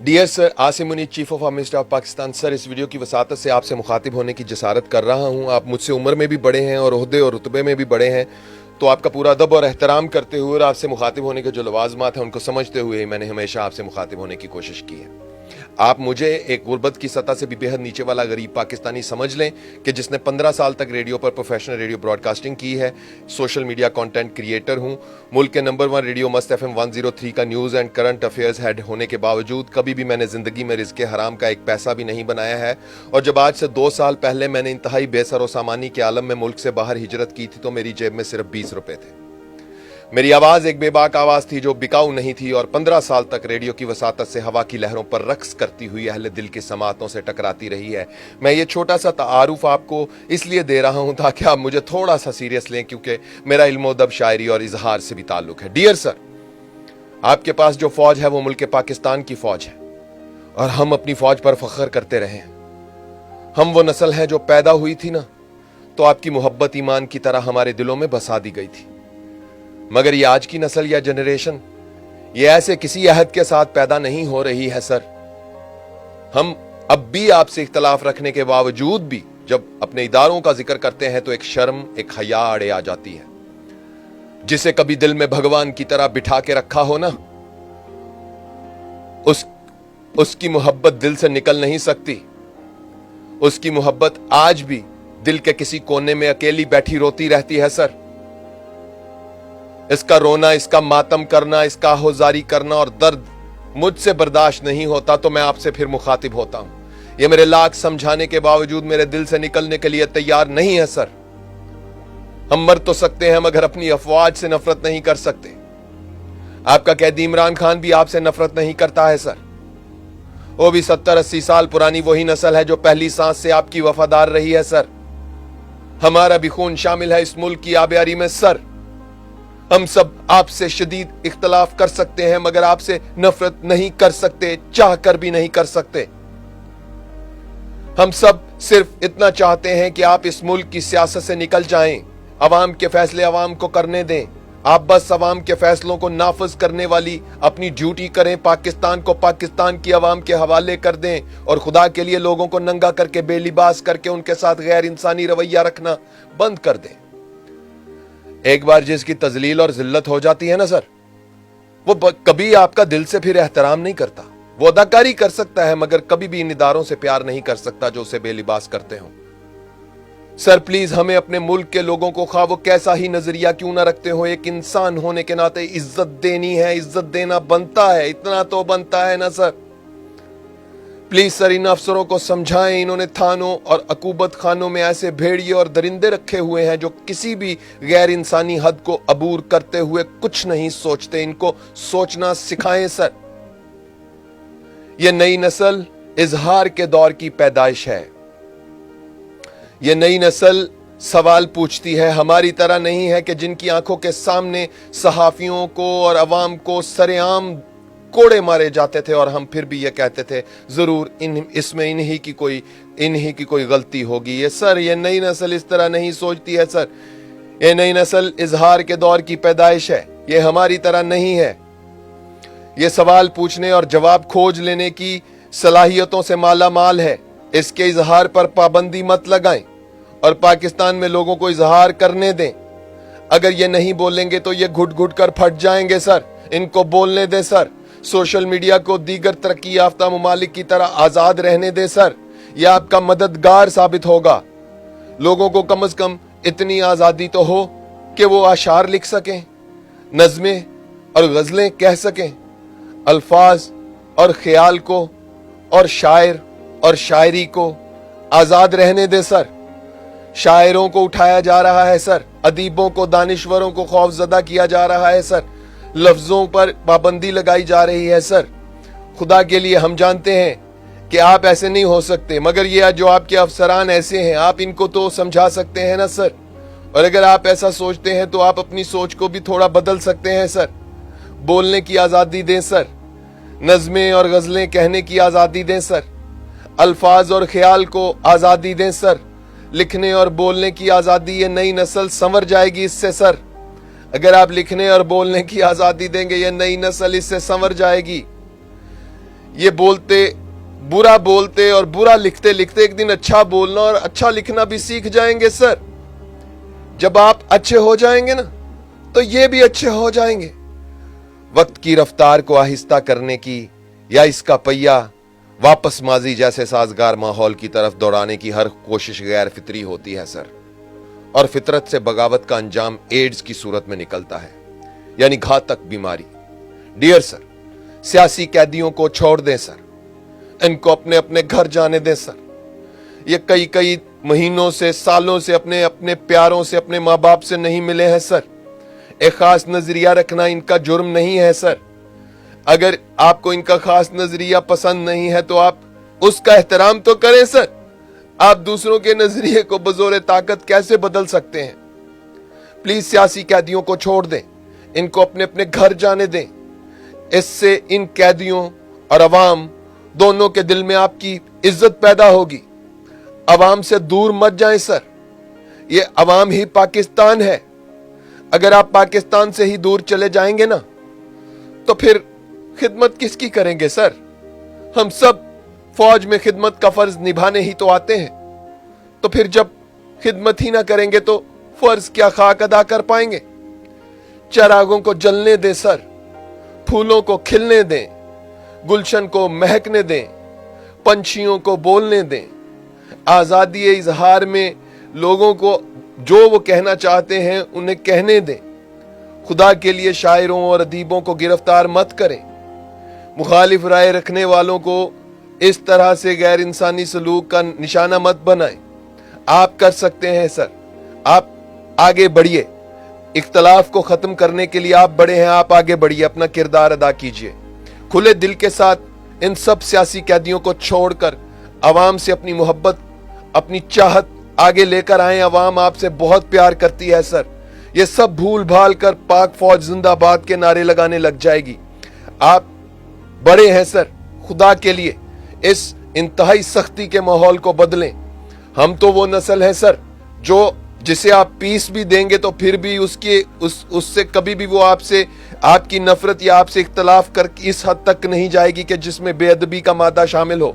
Dear sir, Asim Munir, chief of army staff Pakistan. Sir, इस video की वसातत से आपसे मुखातिब होने की जसारत कर रहा हूँ। आप मुझसे उम्र में भी बड़े हैं और ओहदे और रुतबे में भी बड़े हैं, तो आपका पूरा अदब और एहतराम करते हुए और आपसे मुखातिब होने के जो लवाजमात हैं उनको समझते हुए मैंने हमेशा आपसे मुखातिब होने की कोशिश की है। आप मुझे एक गुर्बत की सतह से भी बेहद नीचे वाला गरीब पाकिस्तानी समझ लें कि जिसने 15 साल तक रेडियो पर प्रोफेशनल रेडियो ब्रॉडकास्टिंग की है। सोशल मीडिया कंटेंट क्रिएटर हूं। मुल्क के नंबर 1 रेडियो मस्त FM 103 का news and current affairs head होने के बावजूद कभी भी मैंने ज़िंदगी में रिज़्क़े हराम का एक पैसा भी नहीं बनाया है। और जब आज से 2 साल पहले मैंने इंतहाई बेसर सामानी के आलम में मुल्क से बाहर हिजरत की थी तो मेरी जेब में सिर्फ 20 रुपए थे। मेरी आवाज एक बेबाक आवाज थी जो बिकाऊ नहीं थी और 15 साल तक रेडियो की वसातत से हवा की लहरों पर रक्स करती हुई अहले दिल की समातों से टकराती रही है। मैं ये छोटा सा तारुफ आपको इसलिए दे रहा हूं ताकि आप मुझे थोड़ा सा सीरियस लें, क्योंकि मेरा इल्मोदब, शायरी और इजहार से भी ताल्लुक है। डियर सर, आपके पास जो फौज है वो मुल्क पाकिस्तान की फौज है और हम अपनी फौज पर फख्र करते रहे हैं। हम वो नस्ल है जो पैदा हुई थी ना तो आपकी मोहब्बत ईमान की तरह हमारे दिलों में बसा दी गई थी, मगर ये आज की नस्ल या जनरेशन ये ऐसे किसी अहद के साथ पैदा नहीं हो रही है। सर, हम अब भी आपसे इख्तलाफ रखने के बावजूद भी जब अपने इदारों का जिक्र करते हैं तो एक शर्म, एक हया अड़े आ जाती है। जिसे कभी दिल में भगवान की तरह बिठा के रखा हो ना, उसकी मोहब्बत दिल से निकल नहीं सकती। उसकी मोहब्बत आज भी दिल के किसी कोने में अकेली बैठी रोती रहती है। सर, इसका रोना, इसका मातम करना, इसका आहोजारी करना और दर्द मुझसे बर्दाश्त नहीं होता तो मैं आपसे फिर मुखातिब होता हूं। ये मेरे लाख समझाने के बावजूद मेरे दिल से निकलने के लिए तैयार नहीं है। सर, हम मर तो सकते हैं मगर अपनी अफवाज से नफरत नहीं कर सकते। आपका कैदी इमरान खान भी आपसे नफरत नहीं करता है। सर, वो भी 70-80 साल पुरानी वही नस्ल है जो पहली सांस से आपकी वफादार रही है। सर, हमारा भी खून शामिल है इस मुल्क की आबियारी में। सर, हम सब आपसे शदीद इख्तलाफ कर सकते हैं मगर आपसे नफरत नहीं कर सकते, चाह कर भी नहीं कर सकते। हम सब सिर्फ इतना चाहते हैं कि आप इस मुल्क की सियासत से निकल जाएं, अवाम के फैसले अवाम को करने दें। आप बस अवाम के फैसलों को नाफिज करने वाली अपनी ड्यूटी करें, पाकिस्तान को पाकिस्तान की अवाम के हवाले कर दें और खुदा के लिए लोगों को नंगा करके, बेलिबास करके उनके साथ गैर इंसानी रवैया रखना बंद कर दें। एक बार जिसकी तजलील और जिल्लत हो जाती है ना सर, वो कभी आपका दिल से फिर एहतराम नहीं करता। वो अदाकारी कर सकता है मगर कभी भी इन इदारों से प्यार नहीं कर सकता जो उसे बेलिबास करते हो। सर, प्लीज हमें अपने मुल्क के लोगों को खा वो कैसा ही नजरिया क्यों ना रखते हो, एक इंसान होने के नाते इज्जत देनी है, इज्जत देना बनता है, इतना तो बनता है ना सर। प्लीज सर, इन अफसरों को समझाएं। इन्होंने थानों और अकूबत खानों में ऐसे भेड़िए और दरिंदे रखे हुए हैं जो किसी भी गैर इंसानी हद को अबूर करते हुए कुछ नहीं सोचते। इनको सोचना सिखाएं सर। यह नई नस्ल इजहार के दौर की पैदाइश है। यह नई नस्ल सवाल पूछती है, हमारी तरह नहीं है कि जिनकी आंखों के सामने सहाफियों को और अवाम को सरेआम कोड़े मारे जाते थे और हम फिर भी ये कहते थे जरूर इसमें इन्हीं की कोई गलती होगी। ये सर, ये नई नस्ल इस तरह नहीं सोचती है। सर, ये नई नस्ल इजहार के दौर की पैदाइश है। ये हमारी तरह नहीं है। ये सवाल पूछने और जवाब खोज लेने की सलाहियतों से माला माल है। इसके इजहार पर पाबंदी मत लगाएं और पाकिस्तान में लोगों को इजहार करने दें। अगर ये नहीं बोलेंगे तो ये घुट घुट कर फट जाएंगे। सर, इनको बोलने दें। सर, सोशल मीडिया को दीगर तरक्की याफ्ता मुमालिक की तरह आजाद रहने दे। सर, यह आपका मददगार साबित होगा। लोगों को कम से कम इतनी आजादी तो हो कि वो आशार लिख सकें, नज़में और गजलें कह सकें, अल्फाज और ख्याल को और शायर और शायरी को आजाद रहने दे। सर, शायरों को उठाया जा रहा है। सर, अदीबों को, दानिश्वरों को खौफजदा किया जा रहा है। सर, लफ्जों पर पाबंदी लगाई जा रही है। सर, खुदा के लिए हम जानते हैं कि आप ऐसे नहीं हो सकते, मगर ये जो आपके अफसरान ऐसे हैं, आप इनको तो समझा सकते हैं ना सर। और अगर आप ऐसा सोचते हैं तो आप अपनी सोच को भी थोड़ा बदल सकते हैं। सर, बोलने की आज़ादी दें। सर, नज़में और गज़लें कहने की आज़ादी दें। सर, अल्फाज और ख्याल को आज़ादी दें। सर, लिखने और बोलने की आज़ादी, ये नई नस्ल संवर जाएगी इससे। सर, अगर आप लिखने और बोलने की आजादी देंगे ये नई नस्ल इससे संवर जाएगी। ये बुरा बोलते और बुरा लिखते लिखते एक दिन अच्छा बोलना और अच्छा लिखना भी सीख जाएंगे सर। जब आप अच्छे हो जाएंगे ना तो ये भी अच्छे हो जाएंगे। वक्त की रफ्तार को आहिस्ता करने की या इसका पहिया वापस माजी जैसे साजगार माहौल की तरफ दौड़ाने की हर कोशिश गैर फितरी होती है सर, और फितरत से बगावत का अंजाम एड्स की सूरत में निकलता है, यानी घातक बीमारी। डियर सर, सियासी कैदियों को छोड़ दें सर, इनको अपने अपने घर जाने दें सर। ये कई कई महीनों से सालों से अपने अपने प्यारों से अपने माँ बाप से नहीं मिले हैं सर। एक खास नजरिया रखना इनका जुर्म नहीं है सर। अगर आपको इनका खास नजरिया पसंद नहीं है तो आप उसका एहतराम तो करें सर। आप दूसरों के नजरिए को बजोरे ताकत कैसे बदल सकते हैं? प्लीज सियासी कैदियों को छोड़ दें, इनको अपने अपने घर जाने दें। इससे इन कैदियों और अवाम दोनों के दिल में आपकी इज्जत पैदा होगी। अवाम से दूर मत जाएं सर, ये अवाम ही पाकिस्तान है। अगर आप पाकिस्तान से ही दूर चले जाएंगे ना तो फिर खिदमत किसकी करेंगे सर? हम सब फौज में खिदमत का फर्ज निभाने ही तो आते हैं, तो फिर जब खिदमत ही ना करेंगे तो फर्ज क्या खाक अदा कर पाएंगे? चिरागों को जलने दें सर, फूलों को खिलने दें, गुलशन को महकने दें, पंछियों को बोलने दें। आजादी इजहार में लोगों को जो वो कहना चाहते हैं उन्हें कहने दें। खुदा के लिए शायरों और अदीबों को गिरफ्तार मत करें। मुखालिफ राय रखने वालों को इस तरह से गैर इंसानी सलूक का निशाना मत बनाएं। आप कर सकते हैं सर, आप आगे बढ़िए। इख्तलाफ को खत्म करने के लिए आप बड़े हैं, आप आगे बढ़िए, अपना किरदार अदा कीजिए। खुले दिल के साथ इन सब सियासी कैदियों को छोड़कर अवाम से अपनी मोहब्बत, अपनी चाहत आगे लेकर आए। अवाम आपसे बहुत प्यार करती है सर। ये सब भूल भाल कर पाक फौज जिंदाबाद के नारे लगाने लग जाएगी। आप बड़े हैं सर, खुदा के लिए इस इंतहाई सख्ती के माहौल को बदलें। हम तो वो नस्ल है सर जो जिसे आप पीस भी देंगे तो फिर भी उससे कभी भी वो आपसे आपकी नफरत या आपसे इख्तलाफ कर इस हद तक नहीं जाएगी कि जिसमें बेअदबी का मादा शामिल हो।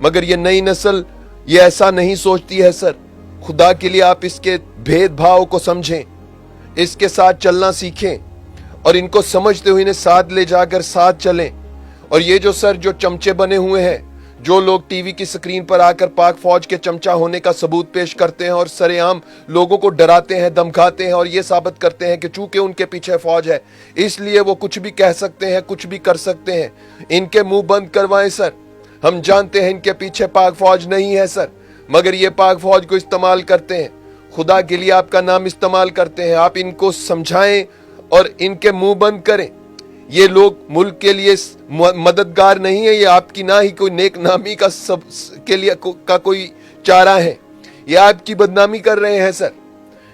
मगर ये नई नस्ल ये ऐसा नहीं सोचती है सर। खुदा के लिए आप इसके भेदभाव को समझें, इसके साथ चलना सीखें और इनको समझते हुए इन्हें साथ ले जाकर साथ चलें। और ये जो सर जो चमचे बने हुए हैं, जो लोग टीवी की स्क्रीन पर आकर पाक फौज के चमचा होने का सबूत पेश करते हैं और सरेआम लोगों को डराते हैं, धमकाते हैं और ये साबित करते हैं कि चूंकि उनके पीछे फौज है इसलिए वो कुछ भी कह सकते हैं, कुछ भी कर सकते हैं, इनके मुंह बंद करवाएं सर। हम जानते हैं इनके पीछे पाक फौज नहीं है सर, मगर ये पाक फौज को इस्तेमाल करते हैं। खुदा के लिए आपका नाम इस्तेमाल करते हैं। आप इनको समझाएं और इनके मुंह बंद करें। ये लोग मुल्क के लिए मददगार नहीं है, ये आपकी ना ही कोई नेक नामी का सब के लिए का कोई चारा है, ये आपकी बदनामी कर रहे हैं सर।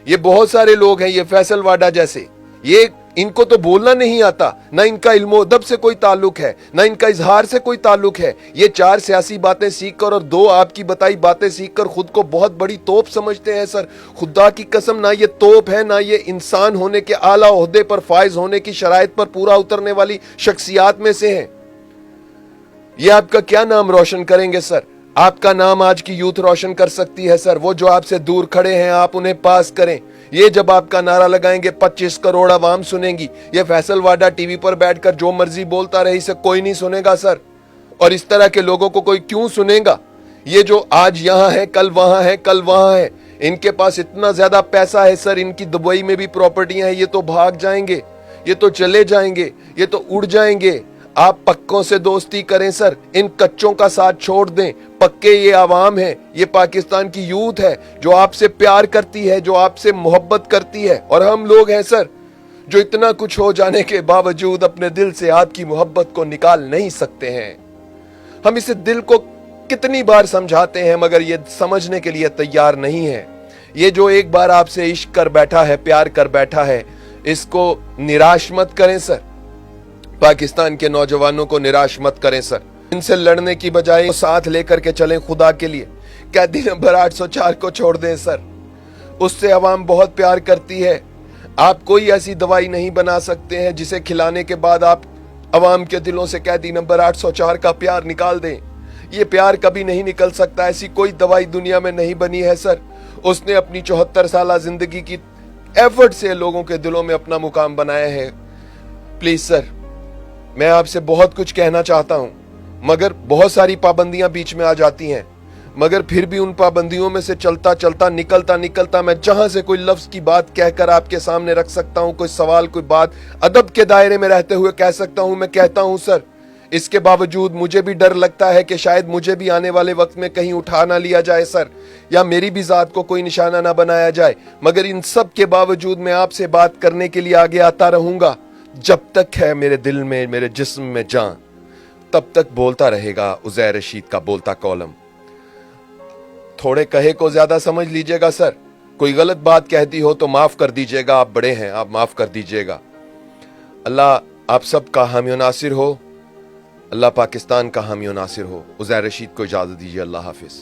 ये बहुत सारे लोग हैं, ये फैसल वाडा जैसे, ये इनको तो बोलना नहीं आता, ना इनका इल्मो अदब से कोई ताल्लुक है, ना इनका इजहार से कोई ताल्लुक है। ये 4 सियासी बातें सीखकर और 2 आपकी बताई बातें सीखकर खुद को बहुत बड़ी तोप समझते हैं सर। खुदा की कसम, ना ये तोप है, ना ये इंसान होने के आला ओहदे पर फायज होने की शराइत पर पूरा उतरने वाली शख्सियात में से हैं। ये आपका क्या नाम रोशन करेंगे सर? आपका नाम आज की यूथ रोशन कर सकती है सर। वो जो आपसे दूर खड़े हैं आप उन्हें पास करें। ये जब आपका नारा लगाएंगे 25 करोड़ आवाम सुनेंगी। ये फैसल वाडा टीवी पर बैठकर जो मर्जी बोलता रहे, इसे कोई नहीं सुनेगा सर। और इस तरह के लोगों को कोई क्यों सुनेगा? ये जो आज यहाँ है कल वहां है, कल वहां है, इनके पास इतना ज्यादा पैसा है सर, इनकी दुबई में भी प्रॉपर्टियां हैं, ये तो भाग जाएंगे, ये तो चले जाएंगे, ये तो उड़ जाएंगे। आप पक्कों से दोस्ती करें सर, इन कच्चों का साथ छोड़ दें। पक्के ये आवाम है, ये पाकिस्तान की यूथ है जो आपसे प्यार करती है, जो आपसे मोहब्बत करती है। और हम लोग हैं सर जो इतना कुछ हो जाने के बावजूद अपने दिल से आपकी मोहब्बत को निकाल नहीं सकते हैं। हम इसे दिल को कितनी बार समझाते हैं मगर ये समझने के लिए तैयार नहीं है। ये जो एक बार आपसे इश्क कर बैठा है, प्यार कर बैठा है, इसको निराश मत करें सर। पाकिस्तान के नौजवानों को निराश मत करें सर। इनसे लड़ने की बजाय साथ लेकर के चलें खुदा के लिए। कैदी नंबर 804 को छोड़ दें सर, उससे अवाम बहुत प्यार करती है। आप कोई ऐसी दवाई नहीं बना सकते हैं जिसे खिलाने के बाद आप عوام کے دلوں سے قیدی نمبر 804 کا پیار نکال دیں. یہ پیار کبھی نہیں نکل سکتا. ایسی کوئی دوائی دنیا میں نہیں بنی ہے سر. اس نے اپنی 74 سالہ زندگی کی ایفرٹ سے لوگوں کے دلوں میں اپنا مقام بنایا ہے. پلیز سر، میں آپ سے بہت کچھ کہنا چاہتا ہوں، مگر بہت ساری پابندیاں بیچ میں آ جاتی ہیں. مگر پھر بھی ان پابندیوں میں سے چلتا چلتا نکلتا میں جہاں سے کوئی لفظ کی بات کہہ کر آپ کے سامنے رکھ سکتا ہوں، کوئی سوال، کوئی بات ادب کے دائرے میں رہتے ہوئے کہہ سکتا ہوں، میں کہتا ہوں سر. اس کے باوجود مجھے بھی ڈر لگتا ہے کہ شاید مجھے بھی آنے والے وقت میں کہیں اٹھا نہ لیا جائے سر، یا میری بھی ذات کو کوئی نشانہ نہ بنایا جائے. مگر ان سب کے باوجود میں آپ سے بات کرنے کے لیے آگے آتا رہوں گا. جب تک ہے میرے دل میں، میرے جسم میں جان، تب تک بولتا رہے گا عزیر رشید کا بولتا کالم. تھوڑے کہے کو زیادہ سمجھ لیجئے گا سر. کوئی غلط بات کہتی ہو تو معاف کر دیجئے گا، آپ بڑے ہیں، آپ معاف کر دیجئے گا. اللہ آپ سب کا حامی و ناصر ہو. اللہ پاکستان کا حامی و ناصر ہو. عزیر رشید کو اجازت دیجئے. اللہ حافظ.